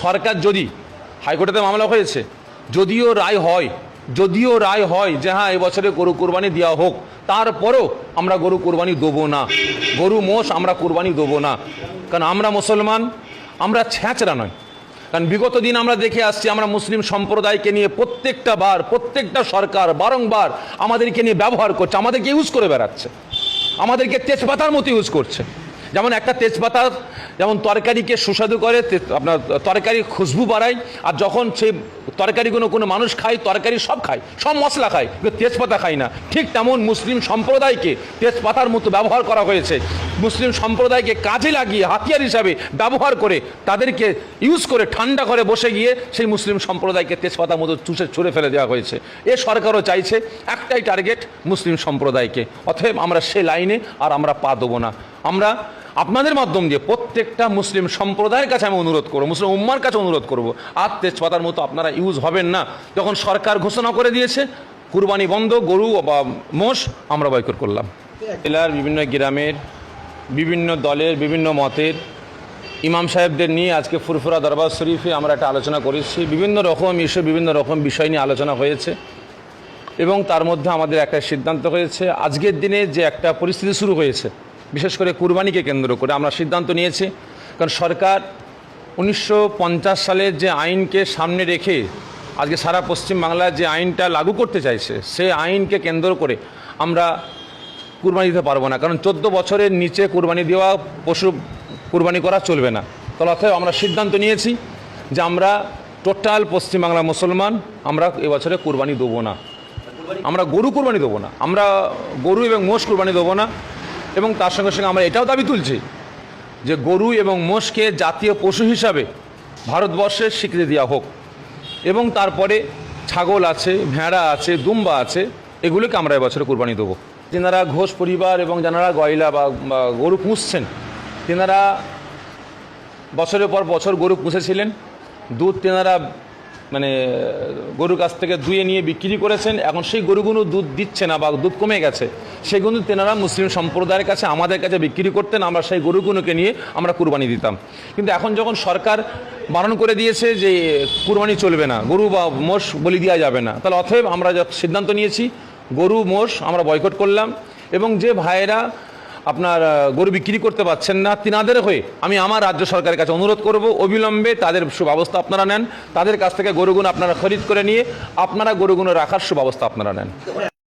সরকার যদি হাইকোর্টে মামলা হয়েছে, যদিও রায় হয় যে হ্যাঁ এবছরে গরু কোরবানি দেওয়া হোক, তারপরেও আমরা গরু কোরবানি দেবো না, গরু মোষ আমরা কোরবানি দেবো না। কারণ আমরা মুসলমান, আমরা ছ্যাঁচড়া নয়। কারণ বিগত দিন আমরা দেখে আসছি, আমরা মুসলিম সম্প্রদায়কে নিয়ে প্রত্যেকটা সরকার বারংবার আমাদেরকে নিয়ে ব্যবহার করছে, আমাদেরকে ইউজ করে বেড়াচ্ছে, আমাদেরকে তেজপাতার মতো ইউজ করছে। যেমন একটা তেজপাতা যেমন তরকারিকে সুস্বাদু করে, আপনার তরকারি খুশবু বাড়ায়, আর যখন সেই তরকারিগুলো কোনো মানুষ খায়, তরকারি সব খায়, সব মশলা খায়, কিন্তু তেজপাতা খায় না। ঠিক তেমন মুসলিম সম্প্রদায়কে তেজপাতার মতো ব্যবহার করা হয়েছে। মুসলিম সম্প্রদায়কে কাজে লাগিয়ে হাতিয়ার হিসাবে ব্যবহার করে, তাদেরকে ইউজ করে ঠান্ডা করে বসে গিয়ে সেই মুসলিম সম্প্রদায়কে তেজপাতার মতো ছুঁড়ে ফেলে দেওয়া হয়েছে। এ সরকারও চাইছে একটাই টার্গেট, মুসলিম সম্প্রদায়কে। অতএব আমরা সে লাইনে আর আমরা পা দেবো না। আমরা আপনাদের মাধ্যম দিয়ে প্রত্যেকটা মুসলিম সম্প্রদায়ের কাছে আমি অনুরোধ করবো, মুসলিম উম্মার কাছে অনুরোধ করবো, আর তেজপাতার মতো আপনারা ইউজ হবেন না। যখন সরকার ঘোষণা করে দিয়েছে কুরবানি বন্ধ, গরু বা মোষ আমরা বয়কট করলাম। জেলার বিভিন্ন গ্রামের বিভিন্ন দলের বিভিন্ন মতের ইমাম সাহেবদের নিয়ে আজকে ফুরফুরা দরবার শরীফে আমরা একটা আলোচনা করেছি। বিভিন্ন রকম ইস্যু, বিভিন্ন রকম বিষয় নিয়ে আলোচনা হয়েছে এবং তার মধ্যে আমাদের একটা সিদ্ধান্ত হয়েছে। আজকের দিনে যে একটা পরিস্থিতি শুরু হয়েছে, বিশেষ করে কুরবানিকে কেন্দ্র করে আমরা সিদ্ধান্ত নিয়েছি। কারণ সরকার 1950 সালের যে আইনকে সামনে রেখে আজকে সারা পশ্চিম বাংলার যে আইনটা লাগু করতে চাইছে, সেই আইনকে কেন্দ্র করে আমরা কুরবানি দিতে পারবো না। কারণ 14 বছরের নিচে কুরবানি দেওয়া পশু কুরবানি করা চলবে না। তাহলে অতএব আমরা সিদ্ধান্ত নিয়েছি যে আমরা টোটাল পশ্চিমবাংলার মুসলমান আমরা এবছরে কুরবানি দেবো না, আমরা গরু কুরবানি দেবো না, আমরা গরু এবং মোষ কুরবানি দেবো না। এবং তার সঙ্গে সঙ্গে আমরা এটাও দাবি তুলছি যে গরু এবং মোষকে জাতীয় পশু হিসাবে ভারতবর্ষের স্বীকৃতি দেওয়া হোক। এবং তারপরে ছাগল আছে, ভেড়া আছে, দুম্বা আছে, এগুলোকে আমরা এবছরে কুরবানি দেবো। যেনারা ঘোষ পরিবার এবং যারা গয়লা বা গরু পুষছেন, তেনারা বছরের পর বছর গরু পুষেছিলেন, দুধ তেনারা মানে গরুর কাছ থেকে দুয়ে নিয়ে বিক্রি করেছেন। এখন সেই গরুগুলো দুধ দিচ্ছে না বা দুধ কমে গেছে, সেগুলো তেনারা মুসলিম সম্প্রদায়ের কাছে আমাদের কাছে বিক্রি করতেন, আমরা সেই গরুগুলোকে নিয়ে আমরা কুরবানি দিতাম। কিন্তু এখন যখন সরকার বারণ করে দিয়েছে যে কুরবানি চলবে না, গরু বা মোষ বলি দেওয়া যাবে না, তাহলে অতএব আমরা সিদ্ধান্ত নিয়েছি গরু মোষ আমরা বয়কট করলাম। এবং যে ভাইয়েরা আপনার গরু বিক্রি করতে পারছেন না, তিনাদের হয়ে আমি আমার রাজ্য সরকারের কাছে অনুরোধ করব, অবিলম্বে তাদের সুব্যবস্থা আপনারা নেন, তাদের কাছ থেকে গরুগুলো আপনারা খরিদ করে নিয়ে আপনারা গরুগুলো রাখার সুব্যবস্থা আপনারা নেন।